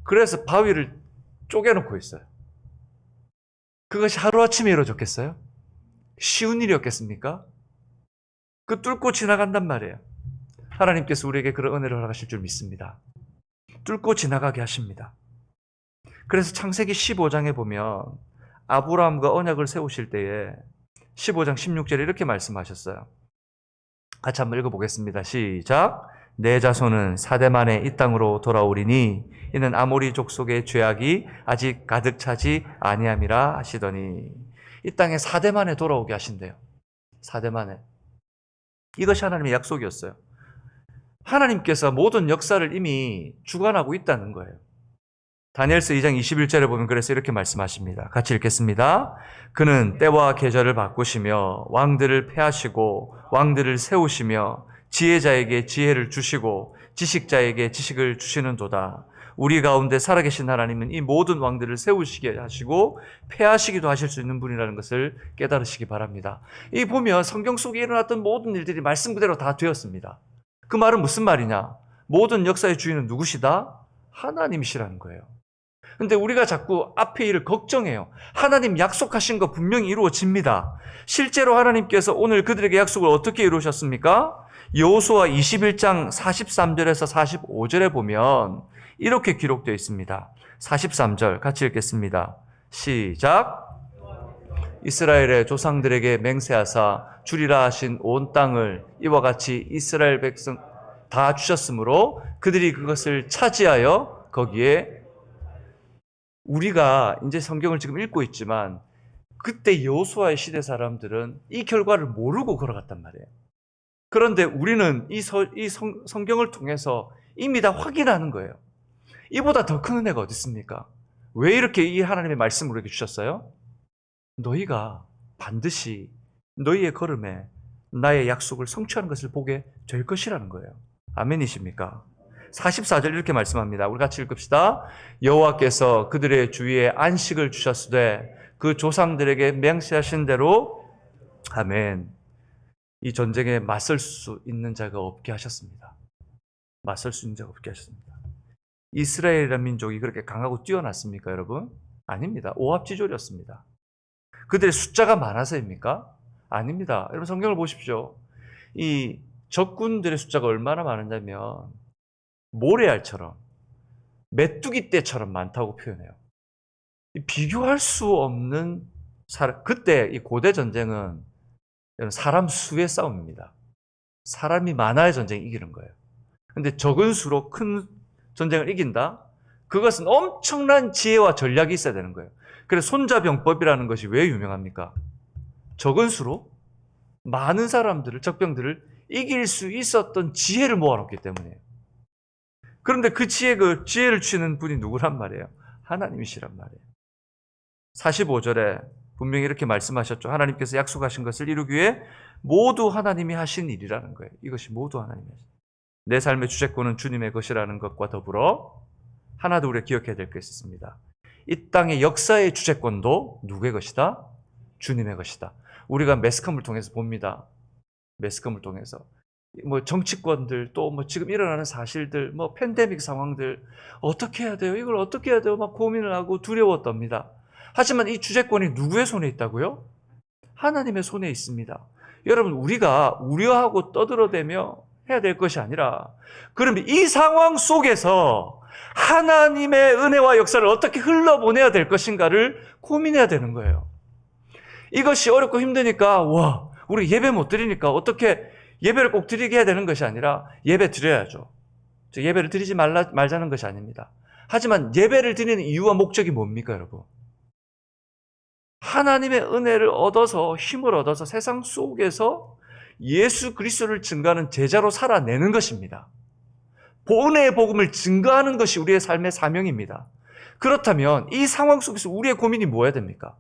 그래서 바위를 쪼개놓고 있어요. 그것이 하루아침에 이루어졌겠어요? 쉬운 일이었겠습니까? 그 뚫고 지나간단 말이에요. 하나님께서 우리에게 그런 은혜를 허락하실 줄 믿습니다. 뚫고 지나가게 하십니다. 그래서 창세기 15장에 보면 아브라함과 언약을 세우실 때에 15장 16절에 이렇게 말씀하셨어요. 같이 한번 읽어보겠습니다. 시작. 내 자손은 4대 만에 이 땅으로 돌아오리니 이는 아모리 족속의 죄악이 아직 가득 차지 아니함이라 하시더니, 이 땅에 4대 만에 돌아오게 하신대요. 4대 만에. 이것이 하나님의 약속이었어요. 하나님께서 모든 역사를 이미 주관하고 있다는 거예요. 다니엘서 2장 21절에 보면 그래서 이렇게 말씀하십니다. 같이 읽겠습니다. 그는 때와 계절을 바꾸시며 왕들을 폐하시고 왕들을 세우시며 지혜자에게 지혜를 주시고 지식자에게 지식을 주시는도다. 우리 가운데 살아계신 하나님은 이 모든 왕들을 세우시게 하시고 폐하시기도 하실 수 있는 분이라는 것을 깨달으시기 바랍니다. 이 보면 성경 속에 일어났던 모든 일들이 말씀 그대로 다 되었습니다. 그 말은 무슨 말이냐? 모든 역사의 주인은 누구시다? 하나님이시라는 거예요. 근데 우리가 자꾸 앞에 일을 걱정해요. 하나님 약속하신 거 분명히 이루어집니다. 실제로 하나님께서 오늘 그들에게 약속을 어떻게 이루셨습니까? 여호수아 21장 43절에서 45절에 보면 이렇게 기록되어 있습니다. 43절 같이 읽겠습니다. 시작. 이스라엘의 조상들에게 맹세하사 주리라 하신 온 땅을 이와 같이 이스라엘 백성 다 주셨으므로 그들이 그것을 차지하여 거기에, 우리가 이제 성경을 지금 읽고 있지만 그때 여호수아의 시대 사람들은 이 결과를 모르고 걸어갔단 말이에요. 그런데 우리는 이 성경을 통해서 이미 다 확인하는 거예요. 이보다 더 큰 은혜가 어디 있습니까? 왜 이렇게 이 하나님의 말씀을 우리에게 주셨어요? 너희가 반드시 너희의 걸음에 나의 약속을 성취하는 것을 보게 될 것이라는 거예요. 아멘이십니까? 44절 이렇게 말씀합니다. 우리 같이 읽읍시다. 여호와께서 그들의 주위에 안식을 주셨으되 그 조상들에게 맹세하신 대로, 아멘, 이 전쟁에 맞설 수 있는 자가 없게 하셨습니다. 맞설 수 있는 자가 없게 하셨습니다. 이스라엘이라는 민족이 그렇게 강하고 뛰어났습니까, 여러분? 아닙니다. 오합지졸이었습니다. 그들의 숫자가 많아서입니까? 아닙니다. 여러분 성경을 보십시오. 이 적군들의 숫자가 얼마나 많았냐면 모래알처럼, 메뚜기 떼처럼 많다고 표현해요. 비교할 수 없는 그때 이 고대 전쟁은 사람 수의 싸움입니다. 사람이 많아야 전쟁이 이기는 거예요. 근데 적은 수로 큰 전쟁을 이긴다? 그것은 엄청난 지혜와 전략이 있어야 되는 거예요. 그래서 손자병법이라는 것이 왜 유명합니까? 적은 수로 많은 사람들을, 적병들을 이길 수 있었던 지혜를 모아놓기 때문이에요. 그런데 그 지혜를 주시는 분이 누구란 말이에요? 하나님이시란 말이에요. 45절에 분명히 이렇게 말씀하셨죠. 하나님께서 약속하신 것을 이루기 위해 모두 하나님이 하신 일이라는 거예요. 이것이 모두 하나님이 하신 일. 내 삶의 주재권은 주님의 것이라는 것과 더불어 하나 더 우리가 기억해야 될 것이 있습니다. 이 땅의 역사의 주재권도 누구의 것이다? 주님의 것이다. 우리가 매스컴을 통해서 봅니다. 매스컴을 통해서 정치권들, 또 지금 일어나는 사실들, 팬데믹 상황들, 어떻게 해야 돼요? 이걸 어떻게 해야 돼요? 막 고민을 하고 두려워 떱니다. 하지만 이 주재권이 누구의 손에 있다고요? 하나님의 손에 있습니다. 여러분, 우리가 우려하고 떠들어대며 해야 될 것이 아니라, 그러면 이 상황 속에서 하나님의 은혜와 역사를 어떻게 흘러보내야 될 것인가를 고민해야 되는 거예요. 이것이 어렵고 힘드니까 우리 예배 못 드리니까 어떻게 예배를 꼭 드리게 해야 되는 것이 아니라 예배 드려야죠. 예배를 드리지 말자는 것이 아닙니다. 하지만 예배를 드리는 이유와 목적이 뭡니까, 여러분? 하나님의 은혜를 얻어서, 힘을 얻어서 세상 속에서 예수 그리스도를 증거하는 제자로 살아내는 것입니다. 은혜의 복음을 증거하는 것이 우리의 삶의 사명입니다. 그렇다면 이 상황 속에서 우리의 고민이 뭐여야 됩니까?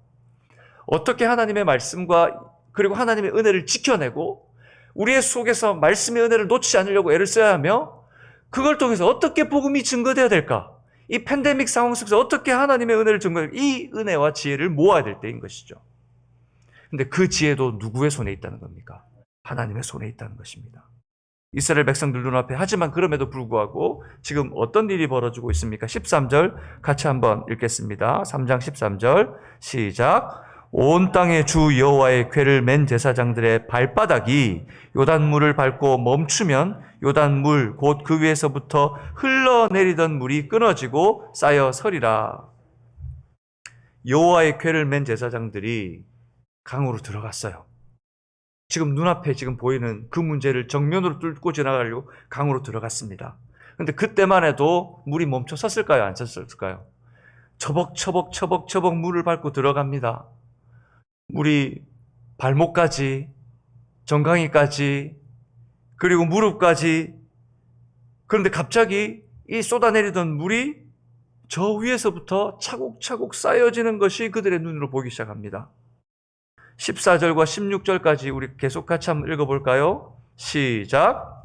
어떻게 하나님의 말씀과 그리고 하나님의 은혜를 지켜내고 우리의 속에서 말씀의 은혜를 놓치지 않으려고 애를 써야 하며, 그걸 통해서 어떻게 복음이 증거되어야 될까? 이 팬데믹 상황 속에서 어떻게 하나님의 은혜를 증거해야 될까? 이 은혜와 지혜를 모아야 될 때인 것이죠. 근데 그 지혜도 누구의 손에 있다는 겁니까? 하나님의 손에 있다는 것입니다. 이스라엘 백성들 눈앞에, 하지만 그럼에도 불구하고 지금 어떤 일이 벌어지고 있습니까? 13절 같이 한번 읽겠습니다. 3장 13절 시작. 온 땅의 주 여호와의 궤를 맨 제사장들의 발바닥이 요단물을 밟고 멈추면 요단물 곧 그 위에서부터 흘러내리던 물이 끊어지고 쌓여 서리라. 여호와의 궤를 맨 제사장들이 강으로 들어갔어요. 지금 눈앞에 지금 보이는 그 문제를 정면으로 뚫고 지나가려고 강으로 들어갔습니다. 그런데 그때만 해도 물이 멈춰 섰을까요? 안 섰을까요? 처벅처벅 물을 밟고 들어갑니다. 물이 발목까지, 정강이까지, 그리고 무릎까지. 그런데 갑자기 이 쏟아내리던 물이 저 위에서부터 차곡차곡 쌓여지는 것이 그들의 눈으로 보이기 시작합니다. 14절과 16절까지 우리 계속 같이 한번 읽어볼까요? 시작.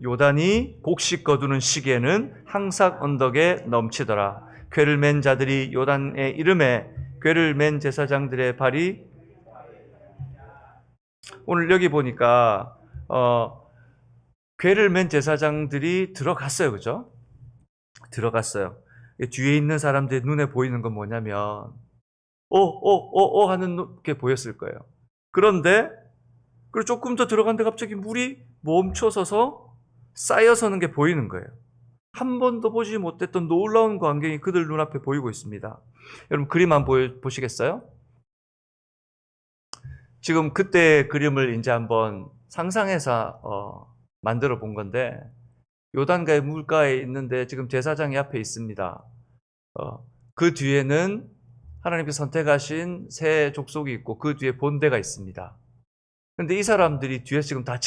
요단이 곡식 거두는 시기에는 항상 언덕에 넘치더라. 궤를 맨 자들이 요단의 이름에 궤를 맨 제사장들의 발이, 오늘 여기 보니까 궤를 맨 제사장들이 들어갔어요. 그죠? 들어갔어요. 뒤에 있는 사람들의 눈에 보이는 건 뭐냐면 하는 게 보였을 거예요. 그런데 그리고 조금 더 들어갔는데 갑자기 물이 멈춰서서 쌓여서는 게 보이는 거예요. 한 번도 보지 못했던 놀라운 광경이 그들 눈앞에 보이고 있습니다. 여러분 그림 한번 보시겠어요? 지금 그때 그림을 이제 한번 상상해서 만들어 본 건데, 요단가의 물가에 있는데 지금 제사장이 앞에 있습니다. 그 뒤에는 하나님께서 선택하신 새 족속이 있고 그 뒤에 본대가 있습니다. 그런데 이 사람들이 뒤에서 지금 다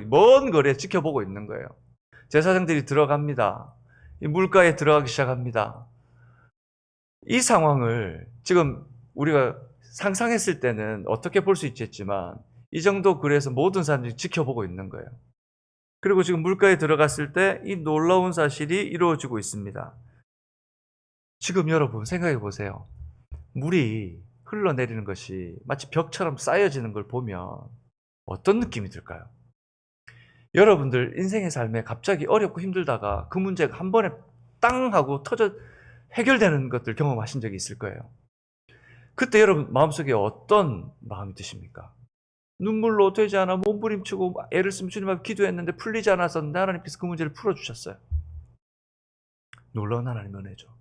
먼 거리에 지켜보고 있는 거예요. 제사장들이 들어갑니다. 이 물가에 들어가기 시작합니다. 이 상황을 지금 우리가 상상했을 때는 어떻게 볼 수 있겠지만, 이 정도 그래서 모든 사람들이 지켜보고 있는 거예요. 그리고 지금 물가에 들어갔을 때 이 놀라운 사실이 이루어지고 있습니다. 지금 여러분 생각해 보세요. 물이 흘러내리는 것이 마치 벽처럼 쌓여지는 걸 보면 어떤 느낌이 들까요? 여러분들 인생의 삶에 갑자기 어렵고 힘들다가 그 문제가 한 번에 땅 하고 터져 해결되는 것들 경험하신 적이 있을 거예요. 그때 여러분 마음속에 어떤 마음이 드십니까? 눈물로 되지 않아 몸부림치고 애를 쓰면 주님 앞에 기도했는데 풀리지 않아서 하나님께서 그 문제를 풀어주셨어요. 놀라운 하나님의 은혜죠.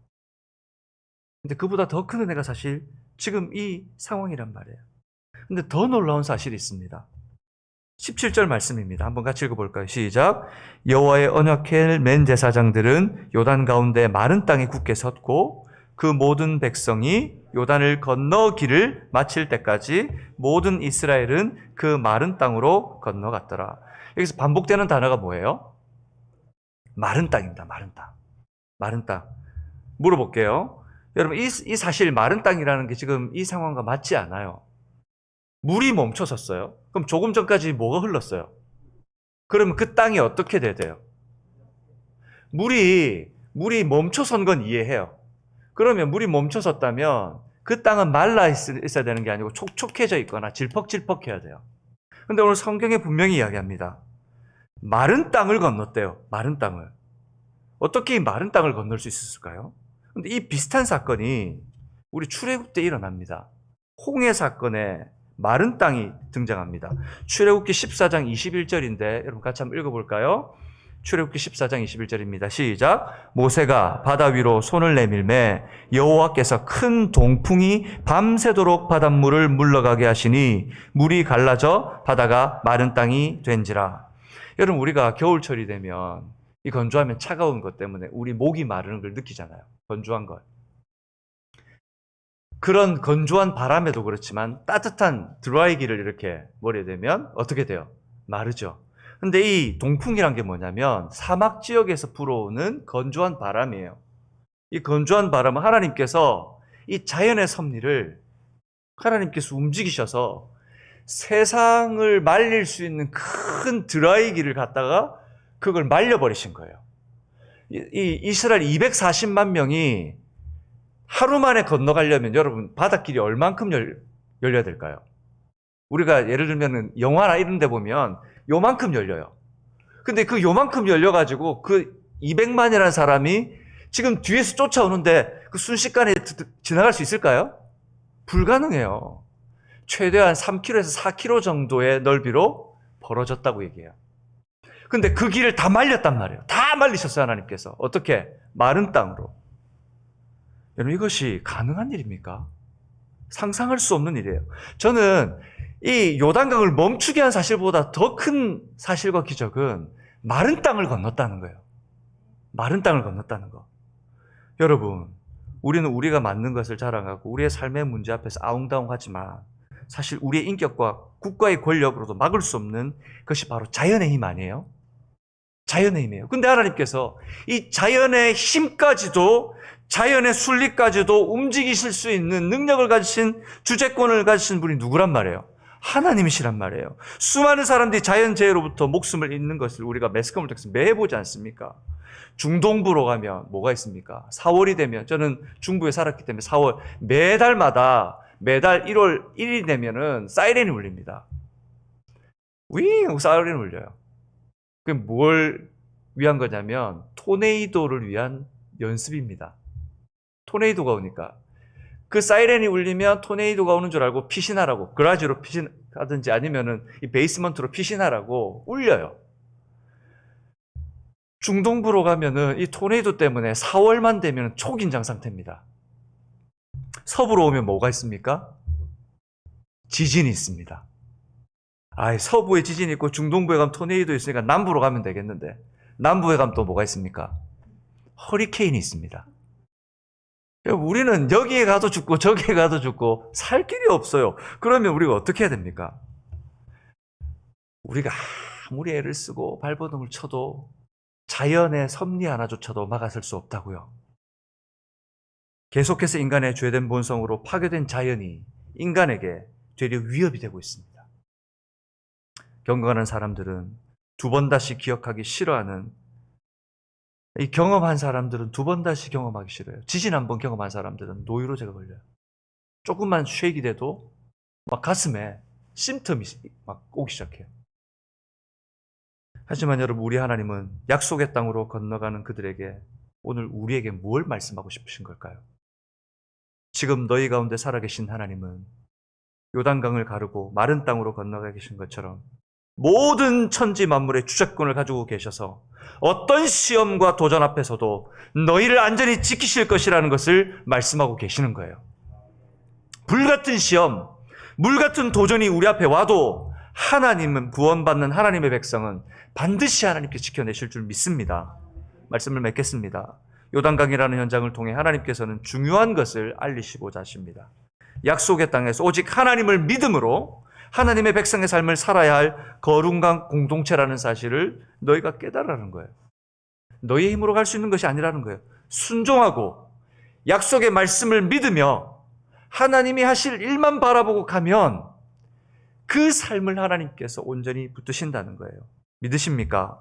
근데 그보다 더 큰 은혜가 사실 지금 이 상황이란 말이에요. 근데 더 놀라운 사실이 있습니다. 17절 말씀입니다. 한번 같이 읽어볼까요? 시작. 여호와의 언약궤를 맨 제사장들은 요단 가운데 마른 땅에 굳게 섰고 그 모든 백성이 요단을 건너 길을 마칠 때까지 모든 이스라엘은 그 마른 땅으로 건너갔더라. 여기서 반복되는 단어가 뭐예요? 마른 땅입니다. 마른 땅. 마른 땅. 물어볼게요. 여러분 이 사실 마른 땅이라는 게 지금 이 상황과 맞지 않아요. 물이 멈춰섰어요. 그럼 조금 전까지 뭐가 흘렀어요? 그러면 그 땅이 어떻게 돼요? 물이 멈춰선 건 이해해요. 그러면 물이 멈춰섰다면 그 땅은 말라 있어야 되는 게 아니고 촉촉해져 있거나 질퍽질퍽해야 돼요. 그런데 오늘 성경에 분명히 이야기합니다. 마른 땅을 건넜대요. 마른 땅을. 어떻게 이 마른 땅을 건널 수 있었을까요? 근데 이 비슷한 사건이 우리 출애굽 때 일어납니다. 홍해 사건에 마른 땅이 등장합니다. 출애굽기 14장 21절인데 여러분 같이 한번 읽어볼까요? 출애굽기 14장 21절입니다. 시작. 모세가 바다 위로 손을 내밀매 여호와께서 큰 동풍이 밤새도록 바닷물을 물러가게 하시니 물이 갈라져 바다가 마른 땅이 된지라. 여러분 우리가 겨울철이 되면 이 건조하면 차가운 것 때문에 우리 목이 마르는 걸 느끼잖아요. 건조한 걸. 그런 건조한 바람에도 그렇지만 따뜻한 드라이기를 이렇게 머리에 대면 어떻게 돼요? 마르죠. 근데 이 동풍이란 게 뭐냐면 사막 지역에서 불어오는 건조한 바람이에요. 이 건조한 바람은 하나님께서 이 자연의 섭리를 하나님께서 움직이셔서 세상을 말릴 수 있는 큰 드라이기를 갖다가 그걸 말려버리신 거예요. 이 이스라엘 240만 명이 하루 만에 건너가려면 여러분 바닷길이 얼만큼 열려야 될까요? 우리가 예를 들면 영화나 이런 데 보면 요만큼 열려요. 근데 그 요만큼 열려가지고 그 200만이라는 사람이 지금 뒤에서 쫓아오는데 그 순식간에 지나갈 수 있을까요? 불가능해요. 최대한 3km에서 4km 정도의 넓이로 벌어졌다고 얘기해요. 근데 그 길을 다 말렸단 말이에요. 다 말리셨어요, 하나님께서. 어떻게? 마른 땅으로. 여러분, 이것이 가능한 일입니까? 상상할 수 없는 일이에요. 저는 이 요단강을 멈추게 한 사실보다 더 큰 사실과 기적은 마른 땅을 건넜다는 거예요. 마른 땅을 건넜다는 거. 여러분, 우리는 우리가 맞는 것을 자랑하고 우리의 삶의 문제 앞에서 아웅다웅하지만 사실 우리의 인격과 국가의 권력으로도 막을 수 없는 것이 바로 자연의 힘 아니에요? 자연의 힘이에요. 근데 하나님께서 이 자연의 힘까지도 자연의 순리까지도 움직이실 수 있는 능력을 가지신 주재권을 가지신 분이 누구란 말이에요? 하나님이시란 말이에요. 수많은 사람들이 자연재해로부터 목숨을 잃는 것을 우리가 매스컴을 통해서 매해 보지 않습니까? 중동부로 가면 뭐가 있습니까? 4월이 되면, 저는 중부에 살았기 때문에 4월 매달 1월 1일이 되면은 사이렌이 울립니다. 윙 하고 사이렌이 울려요. 그게 뭘 위한 거냐면 토네이도를 위한 연습입니다. 토네이도가 오니까 그 사이렌이 울리면 토네이도가 오는 줄 알고 피신하라고, 그라지로 피신하든지 아니면은 이 베이스먼트로 피신하라고 울려요. 중동부로 가면은 이 토네이도 때문에 4월만 되면 초긴장 상태입니다. 서부로 오면 뭐가 있습니까? 지진이 있습니다. 서부에 지진이 있고 중동부에 가면 토네이도 있으니까 남부로 가면 되겠는데, 남부에 가면 또 뭐가 있습니까? 허리케인이 있습니다. 우리는 여기에 가도 죽고 저기에 가도 죽고 살 길이 없어요. 그러면 우리가 어떻게 해야 됩니까? 우리가 아무리 애를 쓰고 발버둥을 쳐도 자연의 섭리 하나조차도 막아설 수 없다고요. 계속해서 인간의 죄된 본성으로 파괴된 자연이 인간에게 되려 위협이 되고 있습니다. 경건한 사람들은 두 번 다시 기억하기 싫어하는, 이 경험한 사람들은 두 번 다시 경험하기 싫어요. 지진 한 번 경험한 사람들은 노이로제가 걸려요. 조금만 쉐이크 돼도 막 가슴에 심텀이 막 오기 시작해요. 하지만 여러분, 우리 하나님은 약속의 땅으로 건너가는 그들에게 오늘 우리에게 뭘 말씀하고 싶으신 걸까요? 지금 너희 가운데 살아계신 하나님은 요단강을 가르고 마른 땅으로 건너가 계신 것처럼 모든 천지 만물의 주재권을 가지고 계셔서 어떤 시험과 도전 앞에서도 너희를 안전히 지키실 것이라는 것을 말씀하고 계시는 거예요. 불같은 시험, 물같은 도전이 우리 앞에 와도 하나님은, 구원받는 하나님의 백성은 반드시 하나님께 지켜내실 줄 믿습니다. 말씀을 맺겠습니다. 요단강이라는 현장을 통해 하나님께서는 중요한 것을 알리시고자 하십니다. 약속의 땅에서 오직 하나님을 믿음으로 하나님의 백성의 삶을 살아야 할 거룩한 공동체라는 사실을 너희가 깨달으라는 거예요. 너희의 힘으로 갈 수 있는 것이 아니라는 거예요. 순종하고 약속의 말씀을 믿으며 하나님이 하실 일만 바라보고 가면 그 삶을 하나님께서 온전히 붙드신다는 거예요. 믿으십니까?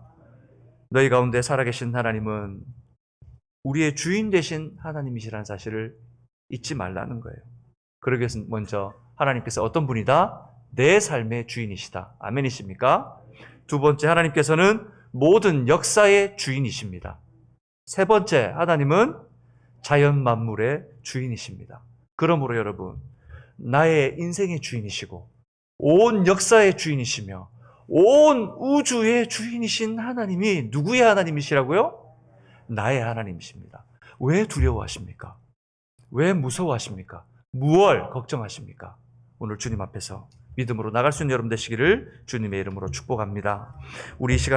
너희 가운데 살아계신 하나님은 우리의 주인 되신 하나님이시라는 사실을 잊지 말라는 거예요. 그러기 위해서 먼저 하나님께서 어떤 분이다? 내 삶의 주인이시다. 아멘이십니까? 두 번째, 하나님께서는 모든 역사의 주인이십니다. 세 번째, 하나님은 자연 만물의 주인이십니다. 그러므로 여러분, 나의 인생의 주인이시고 온 역사의 주인이시며 온 우주의 주인이신 하나님이 누구의 하나님이시라고요? 나의 하나님이십니다. 왜 두려워하십니까? 왜 무서워하십니까? 무얼 걱정하십니까? 오늘 주님 앞에서 믿음으로 나갈 수 있는 여러분 되시기를 주님의 이름으로 축복합니다. 우리 이 시간